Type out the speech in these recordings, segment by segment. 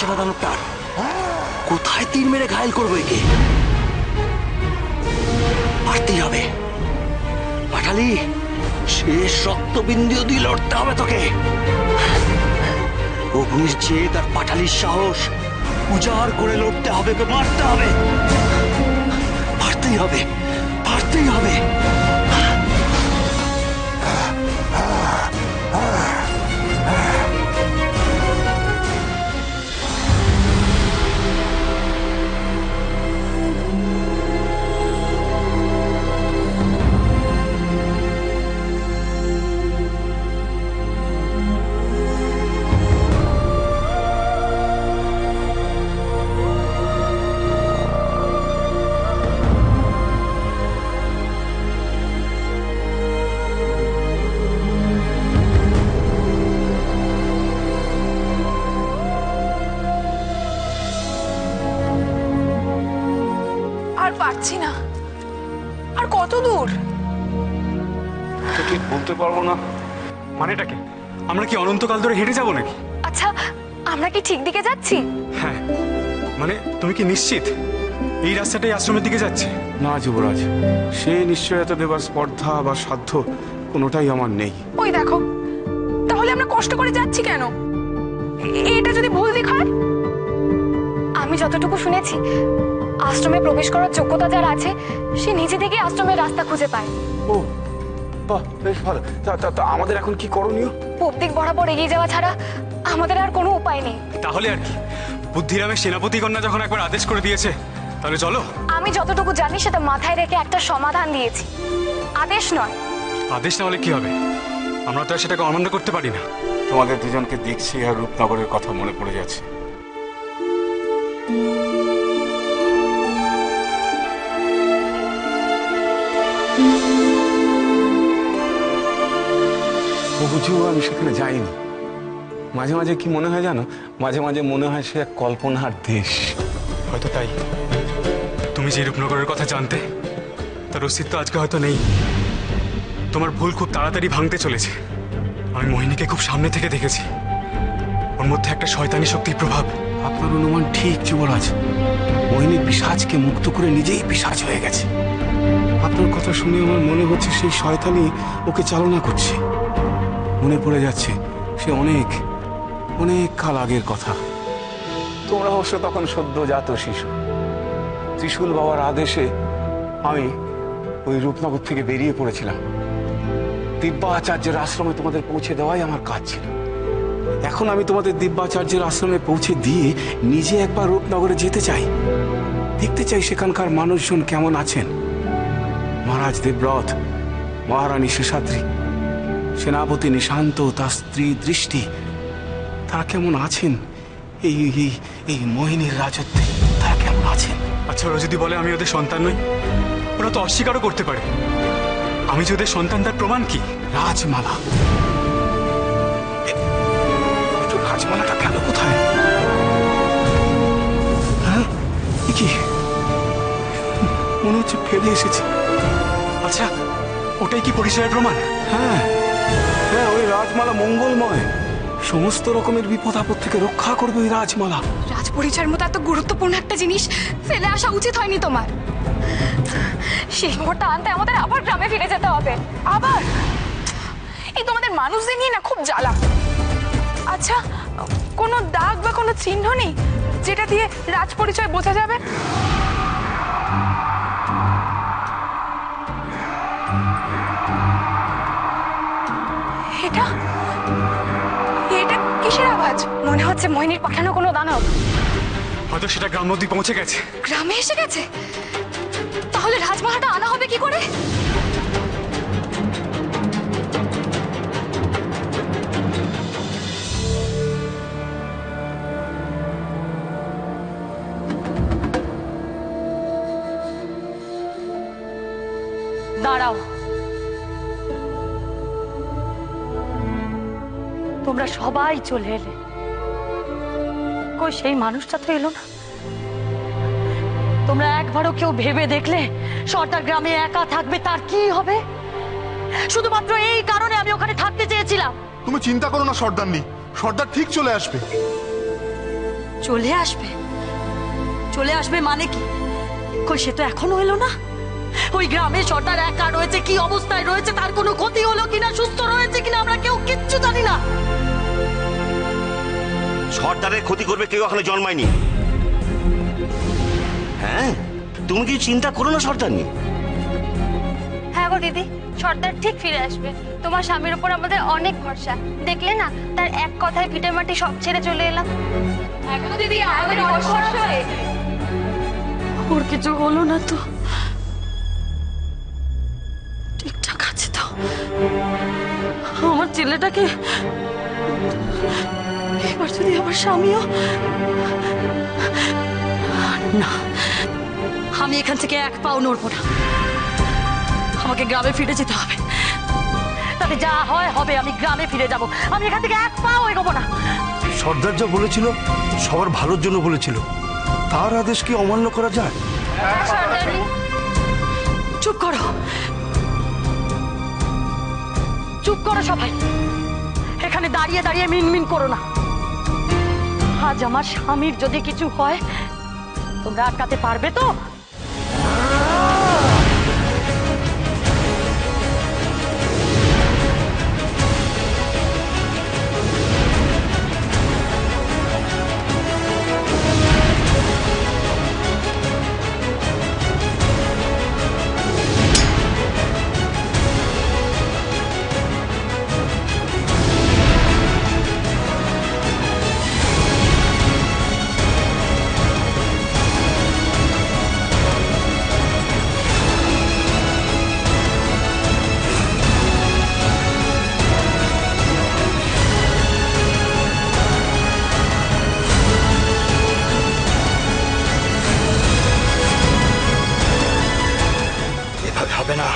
না দানবটার। কোথায় তীর মেরে ঘায়েল করবো একে? পারতেই হবে। পাঠালি, শেষ রক্তবিন্দু দিয়ে লড়তে হবে তোকে। অগ্নির জেদ আর পাঠালির সাহস উজাড় করে লড়তে হবে, মারতে হবে। পারতেই হবে, পারতেই হবে। পারছি না। আর কত দূর? ঠিক বলতে পারবো না। মানেটা কি? আমরা কি অনন্তকাল ধরে হেঁটে যাব নাকি? আচ্ছা, আমরা কি ঠিক দিকে যাচ্ছি? হ্যাঁ, মানে তুমি কি নিশ্চিত এই রাস্তাটাই আশ্রমের দিকে যাচ্ছে? না যুবরাজ, সে নিশ্চয়তা দেবার স্পর্ধা বা সাধ্য কোনোটাই আমার নেই। ওই দেখো, তাহলে আমরা কষ্ট করে যাচ্ছি কেন? এটা যদি ভুল দিক হয়? আমি যতটুকু শুনেছি, আশ্রমে প্রবেশ করার যোগ্যতা যার আছে সে নিজে থেকে আশ্রমের রাস্তা খুঁজে পায়। ও বাহ, বেশ ভালো। তা আমাদের এখন কি করণীয়? পূব দিক বরাবর এগিয়ে যাওয়া ছাড়া আমাদের আর কোনো উপায় নেই। তাহলে আর কি, বুদ্ধিরামের সেনাপতি কন্যা যখন একবার আদেশ করে দিয়েছে, তাহলে চলো। আমি যতটুকু জানি সেটা মাথায় রেখে একটা সমাধান দিয়েছি, আদেশ নয়। আদেশ না হলে কি হবে? আমরা তো আর সেটাকে অমান্য করতে পারি না। তোমাদের দুজনকে দেখছি আর রূপনগরের কথা মনে পড়ে যাচ্ছে। বুঝিও আমি সেখানে যাইনি। মাঝে মাঝে কি মনে হয় জানো, মাঝে মাঝে মনে হয় সে এক কল্পনার দেশ। হয়তো তাই তুমি যে রূপনগরের কথা জানতে, তার অস্তিত্ব আজকে হয়তো নেই। তোমার ভুল খুব তাড়াতাড়ি ভাঙতে চলেছে। আমি মোহিনীকে খুব সামনে থেকে দেখেছি, ওর মধ্যে একটা শয়তানি শক্তির প্রভাব। আপনার অনুমান ঠিক যুবরাজ, মোহিনী পিশাচকে মুক্ত করে নিজেই পিশাচ হয়ে গেছে। আপনার কথা শুনে আমার মনে হচ্ছে সেই শয়তানি ওকে চালনা করছে। মনে পড়ে যাচ্ছে সে অনেক অনেক কাল আগের কথা। তোমরা অবশ্য তখন সদ্যজাত শিশু। ত্রিশূল বাবার আদেশে আমি ওই রূপনগর থেকে বেরিয়ে পড়েছিলাম। দিব্যাচার্যের আশ্রমে তোমাদের পৌঁছে দেওয়াই আমার কাজ ছিল। এখন আমি তোমাদের দিব্যাচার্যের আশ্রমে পৌঁছে দিয়ে নিজে একবার রূপনগরে যেতে চাই, দেখতে চাই সেখানকার মানুষজন কেমন আছেন। মহারাজ দেবব্রত, মহারানী শেষাদ্রি, সেনাপতি নিশান্ত, তার স্ত্রী দৃষ্টি, তারা কেমন আছেন? এই এই এই মোহিনীর রাজত্বে তারা কেমন আছেন? আচ্ছা, ওরা যদি বলে আমি ওদের সন্তান নই, ওরা তো অস্বীকারও করতে পারে। আমি যে ওদের সন্তান তার প্রমাণ কি? রাজমালা। রাজমালাটা গেল কোথায়? হ্যাঁ, কি মনে হচ্ছে ফেলে এসেছে। আচ্ছা, ওটাই কি পরিচয়ের প্রমাণ? হ্যাঁ হ্যাঁ, ওই রাজমালা মঙ্গলময়। সমস্ত রকমের বিপদ আপদ থেকে রক্ষা করবে ওই রাজমালা। রাজপরিচয়ের মতো এত গুরুত্বপূর্ণ একটা জিনিস ফেলে আসা উচিত হয়নি তোমার। সেই মোড়টা আনতে আমাদের আবার গ্রামে ফিরে যেতে হবে। আবার এই তোমাদের মানুষদের নিয়ে না খুব জ্বালা। আচ্ছা, কোনো দাগ বা কোনো চিহ্ন নেই যেটা দিয়ে রাজপরিচয় বোঝা যাবে? এটা এটা কিসের আওয়াজ? মনে হচ্ছে মোহিনীর পাঠানো কোনো দানব। হয়তো সেটা গ্রাম অবধি পৌঁছে গেছে। গ্রামে এসে গেছে? তাহলে রাজমালাটা আনা হবে কি করে? দাঁড়াও, তোমরা সবাই চলে এলে, কই সেই মানুষটা তো এলো না। তোমরা একবারও কেউ ভেবে দেখলে সর্দার গ্রামে একা থাকবে, তার কি হবে? শুধুমাত্র এই কারণে আমি ওখানে থাকতে চেয়েছিলাম। তুমি চিন্তা করো না সর্দারনি, সর্দার ঠিক চলে আসবে। চলে আসবে? চলে আসবে মানে কি? কই সে তো এখনো এলো না। ওই গ্রামে সর্দার একা রয়েছে, কি অবস্থায় রয়েছে, তার কোনো ক্ষতি হলো কিনা, সুস্থ রয়েছে কিনা আমরা কেউ কিচ্ছু জানি না। সর্দারের ক্ষতি করবে কেউ এখনো জন্মায়নি। হ্যাঁ, তুমি কি চিন্তা করো না সর্দার নিয়ে? হ্যাঁ গো দিদি, সর্দার ঠিক ফিরে আসবে। তোমার স্বামীর উপর আমাদের অনেক ভরসা। দেখলে না, তার এক কথায় ভিটে মাটি সব ছেড়ে চলে এলাম। দিদি আমাদের অনেক ভরসা। ওর কিছু হলো না তো? ঠিকঠাক আছে তো? আমার ছেলেটাকে এবার যদি আমার স্বামীও না, আমি এখান থেকে এক পাও নড়বো না। আমাকে গ্রামে ফিরে যেতে হবে। তাতে যা হয় হবে, আমি গ্রামে ফিরে যাব। আমি এখান থেকে এক পাও এগোবো না। সর্দার যা বলেছিল সবার ভালোর জন্য বলেছিল, তার আদেশ কি অমান্য করা যায়? চুপ করো, চুপ করো সবাই। এখানে দাঁড়িয়ে দাঁড়িয়ে মিনমিন করো না। আজ আমার স্বামীর যদি কিছু হয়, তোমরা আটকাতে পারবে তো? এভাবে হবে না,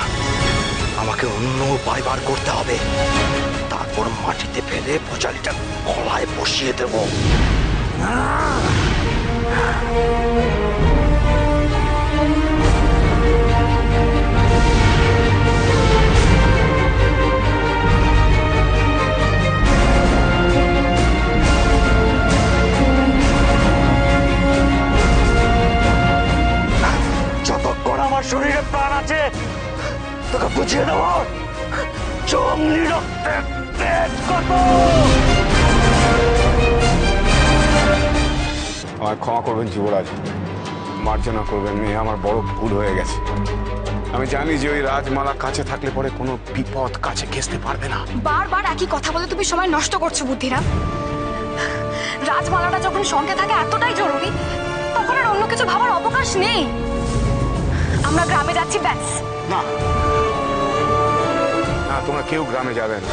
আমাকে অন্য উপায় বার করতে হবে। তারপর মাটিতে ফেলে পচালিটা গলায় বসিয়ে দেব। যতক্ষণ আমার শরীরে প্রাণ আছে তোকে বুঝিয়ে দেবো জঙ্গলি রক্তে পেট করবো। আমায় ক্ষমা করবেন যুবরাজ, মার্জনা করবেন। মেয়ে আমার বড় ভুল হয়ে গেছে। আমি জানি যে ওই রাজমালা কাছে থাকলে পরে কোনো বিপদ কাছে ঘেঁষতে পারবে না। বারবার একই কথা বলে তুমি সময় নষ্ট করছো বুদ্ধিরাম। রাজমালাটা যখন সঙ্গে থাকে এতটাই জরুরি, তখন আর অন্য কিছু ভাবার অবকাশ নেই। আমরা গ্রামে যাচ্ছি, ব্যাস। না না, তোমরা কেউ গ্রামে যাবে না।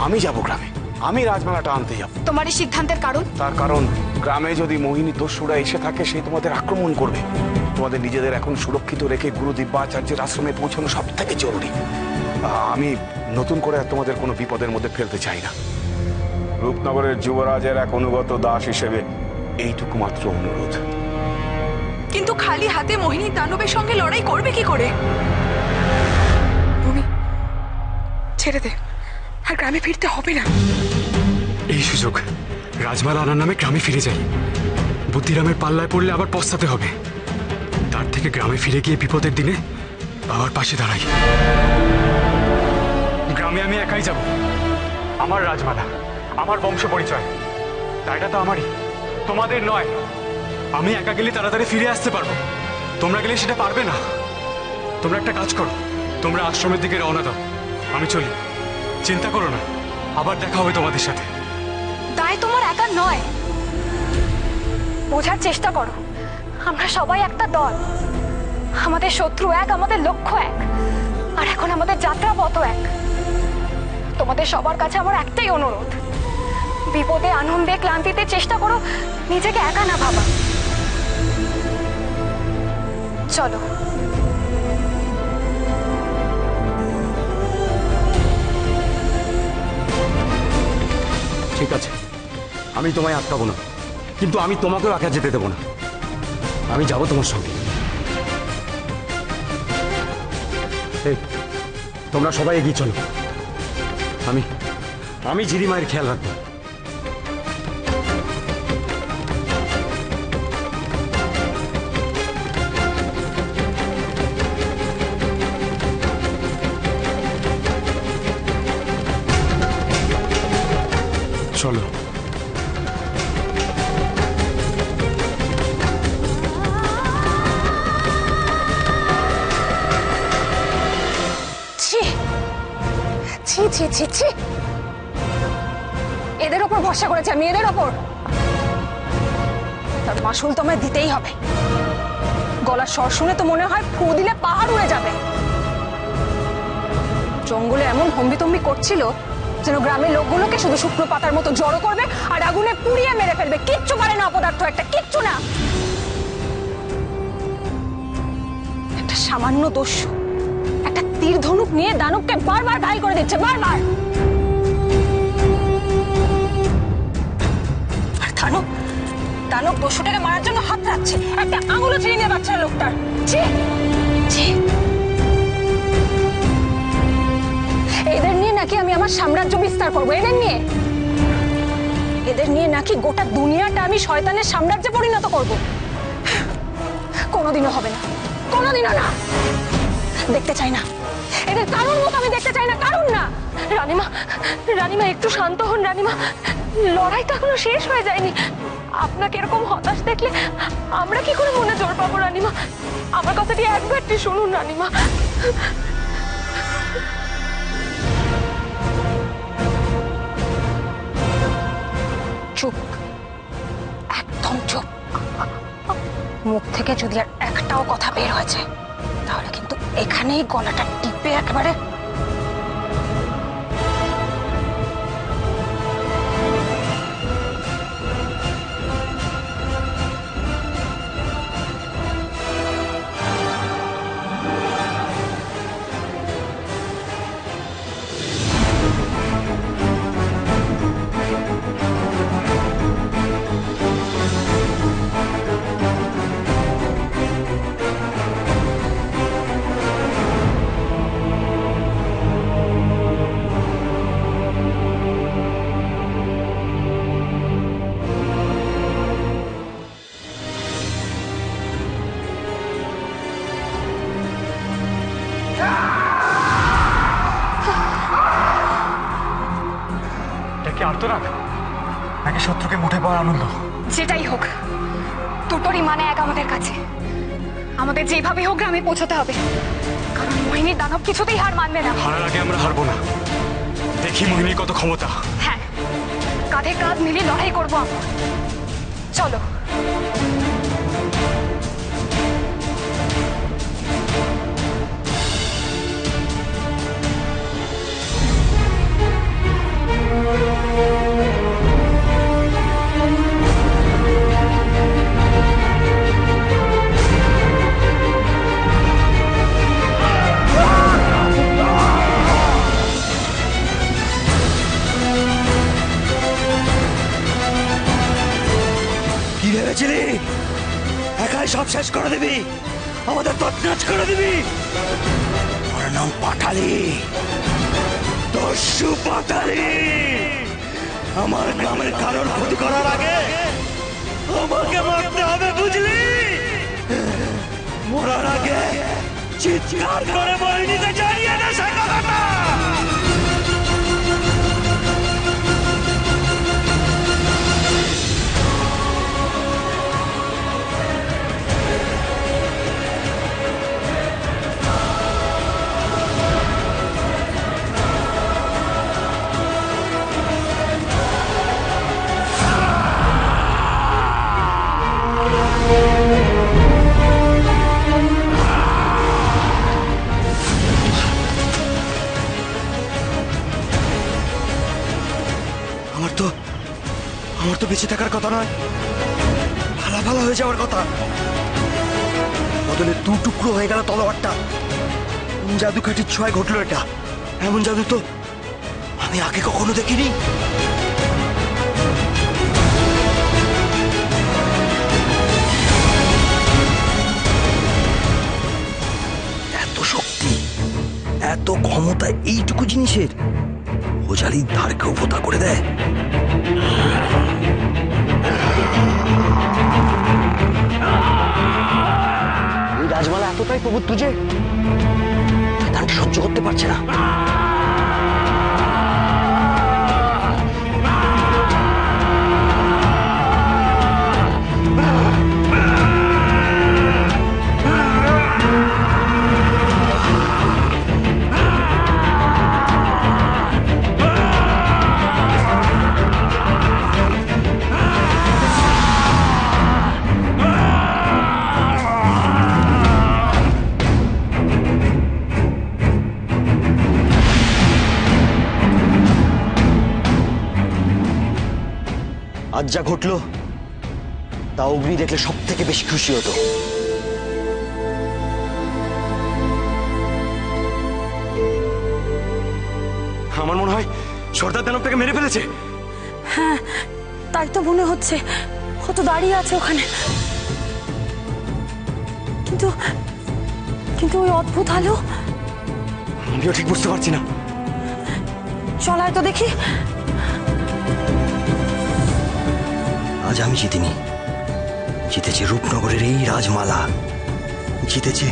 আমি যাব গ্রামে। আমি রাজমালাটা আনতে যাব। তোমার এই সিদ্ধান্তের কারণ? তার কারণ গ্রামে যদি মোহিনী দস্যুরা এসে থাকে, সে তোমাদের আক্রমণ করবে। তোমাদের নিজেদের এখন সুরক্ষিত রেখে গুরু দিব্যাচার্যের আশ্রমে পৌঁছানো সব থেকে জরুরি। আমি নতুন করে আর তোমাদের কোনো বিপদের মধ্যে ফেলতে চাই না। রূপনগরের যুবরাজের এক অনুগত দাস হিসেবে এইটুকু মাত্র অনুরোধ। কিন্তু খালি হাতে মোহিনী দানবের সঙ্গে লড়াই করবে কি করে? ভূমি, ছেড়ে দে, আর গ্রামে ফিরতে হবে না। এই সুযোগ রাজমালা আনার নামে গ্রামে ফিরে যাই। বুদ্ধিরামের পাল্লায় পড়লে আবার পস্তাতে হবে। তার থেকে গ্রামে ফিরে গিয়ে বিপদের দিনে বাবার পাশে দাঁড়াই। গ্রামে আমি একাই যাব। আমার রাজমালা, আমার বংশ পরিচয়, তাইটা তো আমারই, তোমাদের নয়। আমি একা গেলে তাড়াতাড়ি ফিরে আসতে পারবো, তোমরা গেলে সেটা পারবে না। তোমরা একটা কাজ করো, তোমরা আশ্রমের দিকে রওনা দাও, আমি চলি। চিন্তা করো না, আবার দেখা হবে তোমাদের সাথে। তাই তোমার একা নয়, বোঝার চেষ্টা করো। আমরা সবাই একটা দল। আমাদের শত্রু এক, আমাদের লক্ষ্য এক, আর এখন আমাদের যাত্রা পথ এক। তোমাদের সবার কাছে আমার একটাই অনুরোধ, বিপদে আনন্দে ক্লান্তিতে চেষ্টা করো নিজেকে একা না ভাবা। চলো। ঠিক আছে, আমি তোমায় আটকাবো না, কিন্তু আমি তোমাকেও একা যেতে দেবো না। আমি যাব তোমার সঙ্গে। এই, তোমরা সবাই এগিয়ে চলো। আমি ঝিরি মায়ের খেয়াল রাখবো। ছি ছি ছি, এদের ওপর ভরসা করেছে আমি, এদের ওপর। তার মাসুল তোমায় দিতেই হবে। গলার স্বর শুনে তো মনে হয় ফু দিলে পাহাড় উড়ে যাবে। জঙ্গলে এমন হম্বিতম্বি করছিল যেন গ্রামের লোকগুলোকে শুধু শুকনো পাতার মতো জড়ো করবে আর আগুনে পুড়িয়ে মেরে ফেলবে। কিচ্ছু পারে না অপদার্থ একটা, কিচ্ছু না। একটা সামান্য দস্যু একটা তীর ধনুক নিয়ে দানবকে বারবার ঘাই করে দিচ্ছে, বারবার। আর দানব দানব দস্যুটাকে মারার জন্য হাত রাখছে, একটা আঙুলও ছিঁড়ে নিয়ে পারছে না লোকটার। ছি ছি। এদের নিয়ে নাকি আমি আমার সাম্রাজ্য বিস্তার করবো, এদের নিয়ে নাকি গোটা দুনিয়াটা আমি শয়তানের সাম্রাজ্যে পরিণত করব। কোনোদিনও হবে না, কোনোদিনও না। দেখতে চাই না এদের কারণ মতো, আমি দেখতে চাই না, কারণ না। রানীমা, রানীমা একটু শান্ত হন রানীমা। লড়াই তো এখনো শেষ হয়ে যায়নি। আপনাকে এরকম হতাশ দেখলে আমরা কি করে মনে জোর পাবো রানীমা? আমার কথাটি একবারটি শুনুন রানীমা। চুপ, একদম চুপ। মুখ থেকে যদি আর একটাও কথা বের হয়েছে তাহলে কিন্তু এখানেই গলাটা টিপে একেবারে। আর্তনাদ নাকি শত্রুকে মুঠে পাওয়ার আনন্দ? যেটাই হোক দুটোরই মানে এক আমাদের কাছে। আমাদের যেভাবে হোক গ্রামে পৌঁছতে হবে, কারণ মোহিনীর দানব কিছুতেই হার মানবে না। হারার আগে আমরা হারবো না। দেখি মোহিনীর কত ক্ষমতা। হ্যাঁ, কাঁধে কাঁধ মিলিয়ে লড়াই করবো আমরা। চলো। কি ভেবেছিলি একাই সব শেষ করে দিবি, আমাদের তছনছ করে দিবি? ওর নাম পাটালি, দস্যু পাটালি। আমার গ্রামের কারোর ক্ষতি করার আগে আমাকে মারতে হবে, বুঝলি? মরার আগে চিৎকার করে মোহিনীকে জানিয়ে দে সে কথাটা। আমার তো বেঁচে থাকার কথা নয়, ফালা ফালা হয়ে যাওয়ার কথা। বদলে দু টুকরো হয়ে গেল তলোয়ারটা। জাদু কাঠির ছোঁয়ায় ঘটলো এটা। এমন জাদু তো আমি আগে কখনো দেখিনি। এত শক্তি, এত ক্ষমতা এইটুকু জিনিসের, ওজালির ধারকেও ভোতা করে দেয়। রাজমালা এতটাই প্রভুত্ব যে দানটা সহ্য করতে পারছে না। যা ঘটলো তা অগ্নি দেখলে সব থেকে বেশি খুশি হতো। আমার মনে হয় সর্দার দানবটাকে মেরে ফেলেছে। হ্যাঁ তাই তো মনে হচ্ছে, কত দাঁড়িয়ে আছে ওখানে। কিন্তু কিন্তু ওই অদ্ভুত আলো, আমিও ঠিক বুঝতে পারছি না। চলায় তো দেখি। আজ আমি জিতিনি, জিতেছে রূপনগরের এই রাজমালা, জিতেছে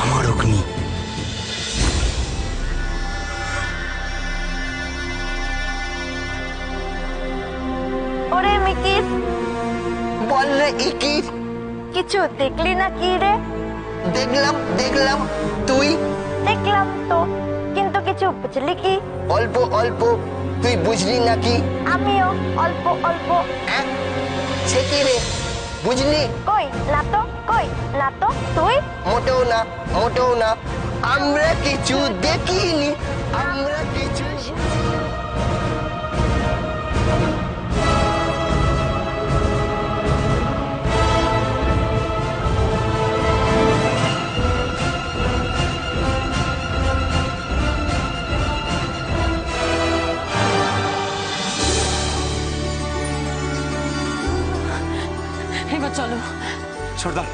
আমার অগ্নি। ওরে মিকির, বল রে ইকির। কিছু দেখলি না কি রে? দেখলাম দেখলাম, তুই? দেখলাম তো, কিন্তু কিছু বুঝলি কি? অল্প অল্প, তুই বুঝলি নাকি? আমিও অল্প অল্প। হ্যাঁ? সে কি রে, বুঝলি? কই না তো, কই না তো। তুই? মোটেও না, মোটেও না, আমরা কিছু দেখিনি, আমরা কিছু। এবার চলো। সর্দার,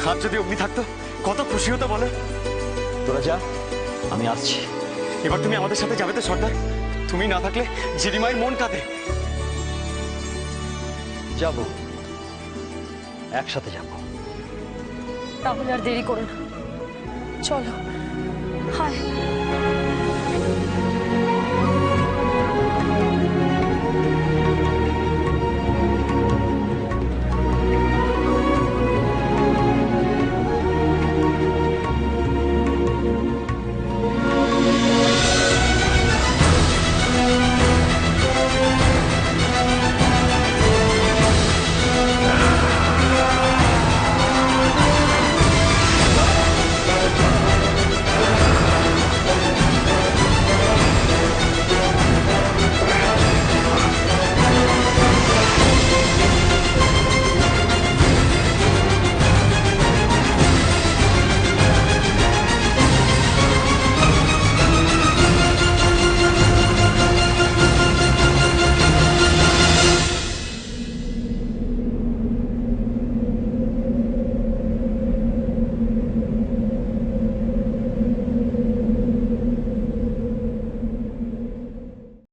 হাত যদি অগ্নি থাকতো কত খুশি হতো বলো। তোরা যা, আমি আসছি। এবার তুমি আমাদের সাথে যাবে তো সর্দার? তুমি না থাকলে জিরিমায়ের মন কাঁদে। যাব, একসাথে যাব। তাহলে আর দেরি করো না, চলো। হায়